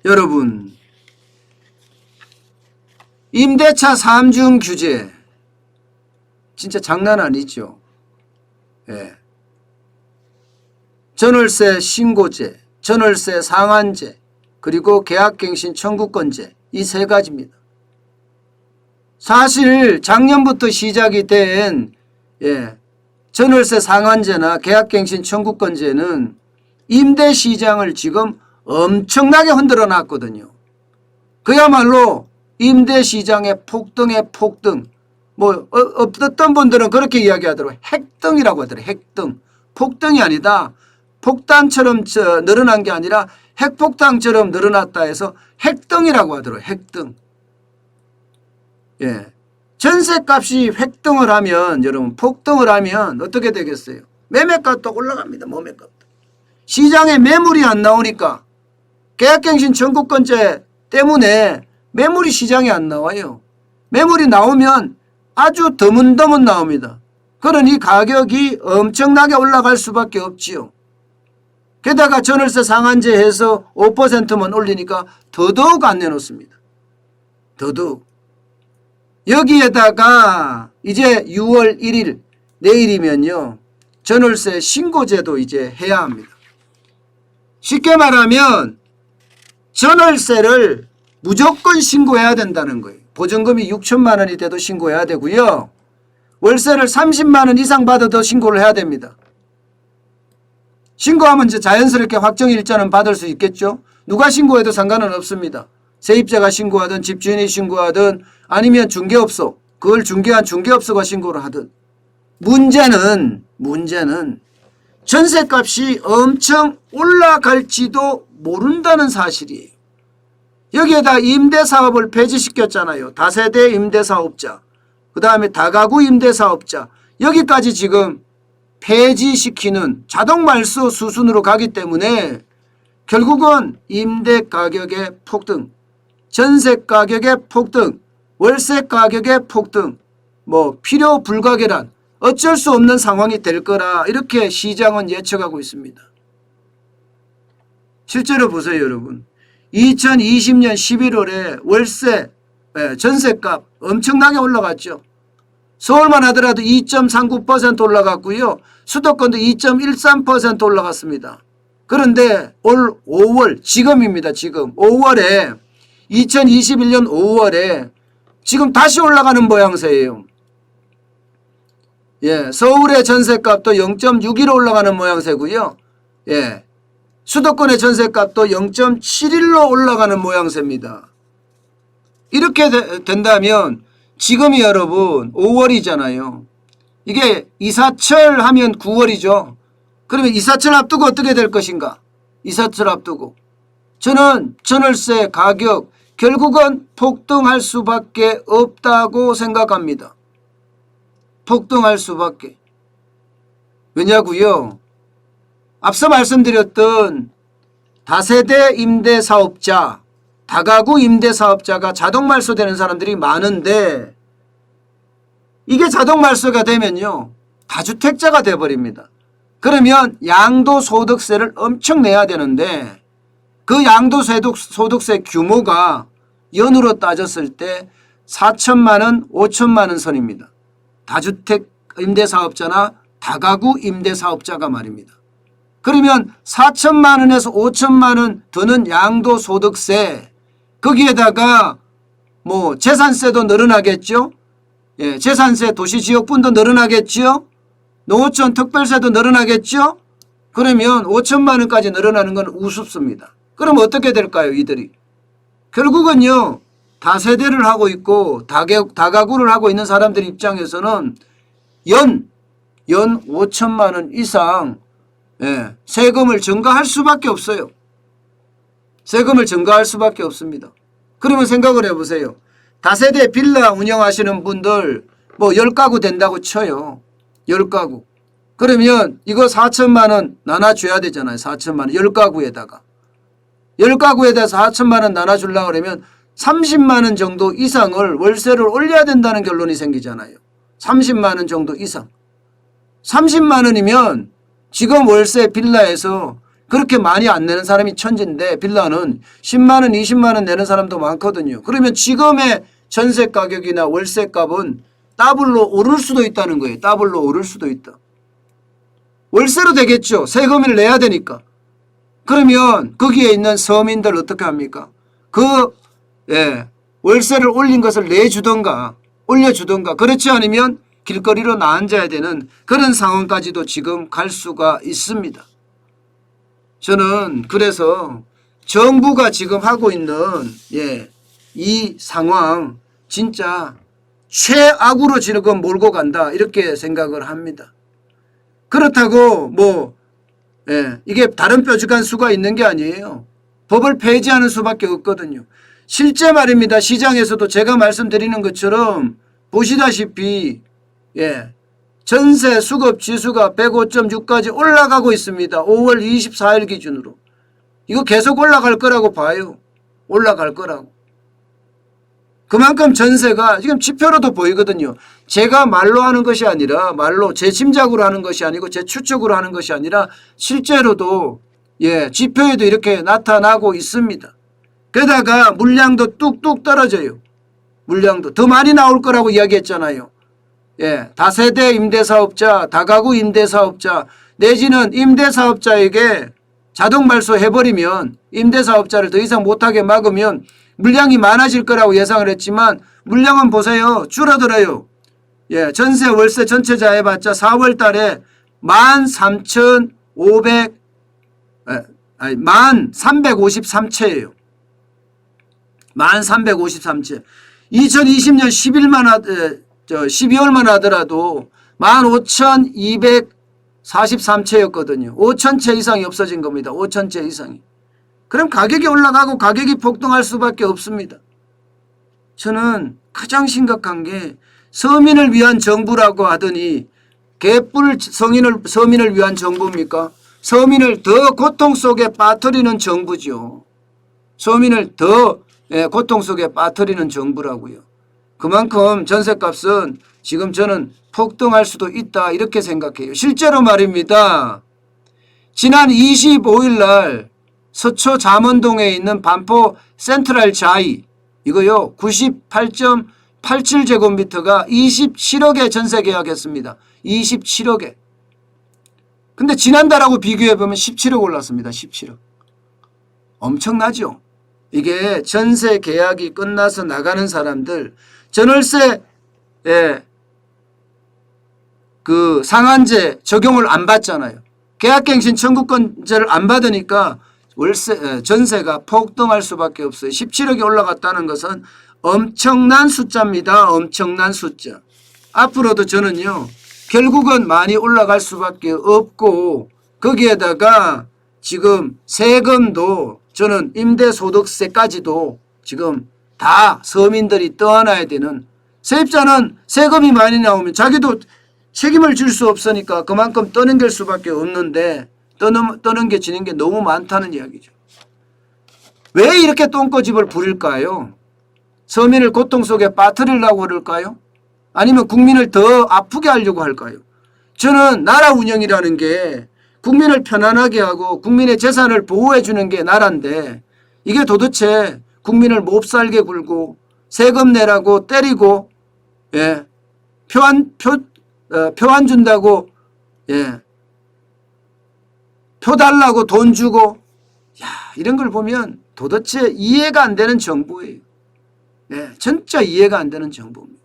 여러분, 임대차 3중 규제 진짜 장난 아니죠. 예. 전월세 신고제, 전월세 상한제, 그리고 계약갱신 청구권제, 이 세 가지입니다. 사실 작년부터 시작이 된 전월세 상한제나 계약갱신 청구권제는 임대시장을 지금 엄청나게 흔들어 놨거든요. 그야말로 임대시장의 폭등의 폭등. 어떤 분들은 그렇게 이야기하더라고요. 핵등이라고 하더라고요. 핵등. 폭등이 아니다. 폭탄처럼 늘어난 게 아니라 핵폭탄처럼 늘어났다 해서 핵등이라고 하더라고요. 핵등. 예. 전세값이 획등을 하면, 여러분, 폭등을 하면 어떻게 되겠어요? 매매값도 올라갑니다. 매매값도. 시장에 매물이 안 나오니까 계약갱신 청구권제 때문에 매물이 시장에 안 나와요. 매물이 나오면 아주 드문드문 나옵니다. 그러니 가격이 엄청나게 올라갈 수밖에 없지요. 게다가 전월세 상한제 해서 5%만 올리니까 더더욱 안 내놓습니다. 더더욱. 여기에다가 이제 6월 1일 내일이면요, 전월세 신고제도 이제 해야 합니다. 쉽게 말하면 전월세를 무조건 신고해야 된다는 거예요. 보증금이 6천만 원이 돼도 신고해야 되고요. 월세를 30만 원 이상 받아도 신고를 해야 됩니다. 신고하면 이제 자연스럽게 확정일자는 받을 수 있겠죠. 누가 신고해도 상관은 없습니다. 세입자가 신고하든 집주인이 신고하든 아니면 중개업소, 그걸 중개한 중개업소가 신고를 하든. 문제는 전세값이 엄청 올라갈지도 모른다는 사실이에요. 여기에다 임대사업을 폐지시켰잖아요. 다세대 임대사업자, 그 다음에 다가구 임대사업자, 여기까지 지금 폐지시키는 자동 말소 수순으로 가기 때문에 결국은 임대 가격의 폭등, 전세 가격의 폭등, 월세 가격의 폭등, 필요 불가결한 어쩔 수 없는 상황이 될 거라 이렇게 시장은 예측하고 있습니다. 실제로 보세요, 여러분. 2020년 11월에 월세, 전세값 엄청나게 올라갔죠. 서울만 하더라도 2.39% 올라갔고요. 수도권도 2.13% 올라갔습니다. 그런데 올 5월, 지금입니다. 지금 5월에 2021년 5월에 지금 다시 올라가는 모양새예요. 서울의 전세값도 0.61로 올라가는 모양새고요. 수도권의 전세값도 0.71로 올라가는 모양새입니다. 이렇게 된다면 지금이 여러분 5월이잖아요. 이게 이사철 하면 9월이죠. 그러면 이사철 앞두고 어떻게 될 것인가? 이사철 앞두고. 저는 전월세 가격 결국은 폭등할 수밖에 없다고 생각합니다. 폭등할 수밖에. 왜냐고요? 앞서 말씀드렸던 다세대 임대사업자, 다가구 임대사업자가 자동 말소되는 사람들이 많은데 이게 자동 말소가 되면요, 다주택자가 돼버립니다. 그러면 양도소득세를 엄청 내야 되는데 그 양도소득세 규모가 연으로 따졌을 때 4천만 원, 5천만 원 선입니다. 다주택 임대사업자나 다가구 임대사업자가 말입니다. 그러면 4천만 원에서 5천만 원 드는 양도소득세, 거기에다가 재산세도 늘어나겠죠. 재산세 도시지역분도 늘어나겠죠. 농어촌 특별세도 늘어나겠죠. 그러면 5천만 원까지 늘어나는 건 우습습니다. 그럼 어떻게 될까요, 이들이? 결국은요, 다세대를 하고 있고 다가구를 하고 있는 사람들 입장에서는 연 5천만 원 이상 세금을 증가할 수밖에 없어요. 세금을 증가할 수밖에 없습니다. 그러면 생각을 해보세요. 다세대 빌라 운영하시는 분들 10가구 된다고 쳐요. 10가구. 그러면 이거 4천만 원 나눠줘야 되잖아요. 4천만 원. 10가구에다가. 10가구에다 4천만 원 나눠주려고 그러면 30만 원 정도 이상을 월세를 올려야 된다는 결론이 생기잖아요. 30만 원 정도 이상. 30만 원이면 지금 월세 빌라에서 그렇게 많이 안 내는 사람이 천지인데 빌라는 10만 원, 20만 원 내는 사람도 많거든요. 그러면 지금의 전세 가격이나 월세 값은 더블로 오를 수도 있다는 거예요. 더블로 오를 수도 있다. 월세로 되겠죠. 세금을 내야 되니까. 그러면 거기에 있는 서민들 어떻게 합니까? 월세를 올린 것을 내주던가 올려주던가 그렇지 않으면 길거리로 나앉아야 되는 그런 상황까지도 지금 갈 수가 있습니다. 저는 그래서 정부가 지금 하고 있는 이 상황 진짜 최악으로 지금 몰고 간다 이렇게 생각을 합니다. 그렇다고 이게 다른 뾰족한 수가 있는 게 아니에요. 법을 폐지하는 수밖에 없거든요. 실제 말입니다. 시장에서도 제가 말씀드리는 것처럼 보시다시피 전세 수급 지수가 105.6까지 올라가고 있습니다. 5월 24일 기준으로. 이거 계속 올라갈 거라고 봐요. 올라갈 거라고. 그만큼 전세가 지금 지표로도 보이거든요. 제가 말로 하는 것이 아니라 말로 제 짐작으로 하는 것이 아니고 제 추측으로 하는 것이 아니라 실제로도 지표에도 이렇게 나타나고 있습니다. 게다가 물량도 뚝뚝 떨어져요. 물량도 더 많이 나올 거라고 이야기했잖아요. 다세대 임대사업자, 다가구 임대사업자 내지는 임대사업자에게 자동 발소해버리면 임대사업자를 더 이상 못하게 막으면 물량이 많아질 거라고 예상을 했지만 물량은 보세요. 줄어들어요. 전세 월세 전체자 해봤자 4월 달에 1353채예요. 1353채. 2020년 12월만 하더라도 15,243채였거든요. 5,000채 이상이 없어진 겁니다. 5,000채 이상이. 그럼 가격이 올라가고 가격이 폭등할 수밖에 없습니다. 저는 가장 심각한 게 서민을 위한 정부라고 하더니 개뿔 서민을 위한 정부입니까? 서민을 더 고통 속에 빠뜨리는 정부죠. 서민을 더 고통 속에 빠뜨리는 정부라고요. 그만큼 전셋값은 지금 저는 폭등할 수도 있다 이렇게 생각해요. 실제로 말입니다. 지난 25일 날 서초 잠원동에 있는 반포 센트럴 자이 이거요 98.87제곱미터가 27억에 전세 계약했습니다. 27억에. 근데 지난달하고 비교해보면 17억 올랐습니다. 17억. 엄청나죠. 이게 전세 계약이 끝나서 나가는 사람들 전월세 그 상한제 적용을 안 받잖아요. 계약갱신 청구권제를 안 받으니까 전세가 폭등할 수밖에 없어요. 17억이 올라갔다는 것은 엄청난 숫자입니다. 엄청난 숫자. 앞으로도 저는요. 결국은 많이 올라갈 수밖에 없고 거기에다가 지금 세금도 저는 임대소득세까지도 지금 다 서민들이 떠안아야 되는 세입자는 세금이 많이 나오면 자기도 책임을 질 수 없으니까 그만큼 떠넘길 수밖에 없는데 떠넘겨지는 게 너무 많다는 이야기죠. 왜 이렇게 똥꼬집을 부릴까요? 서민을 고통 속에 빠뜨리려고 그럴까요? 아니면 국민을 더 아프게 하려고 할까요? 저는 나라 운영이라는 게 국민을 편안하게 하고 국민의 재산을 보호해 주는 게 나라인데 이게 도대체 국민을 몹살게 굴고 세금 내라고 때리고 표 안 준다고 표 달라고 돈 주고 이런 걸 보면 도대체 이해가 안 되는 정부예요. 진짜 이해가 안 되는 정부입니다.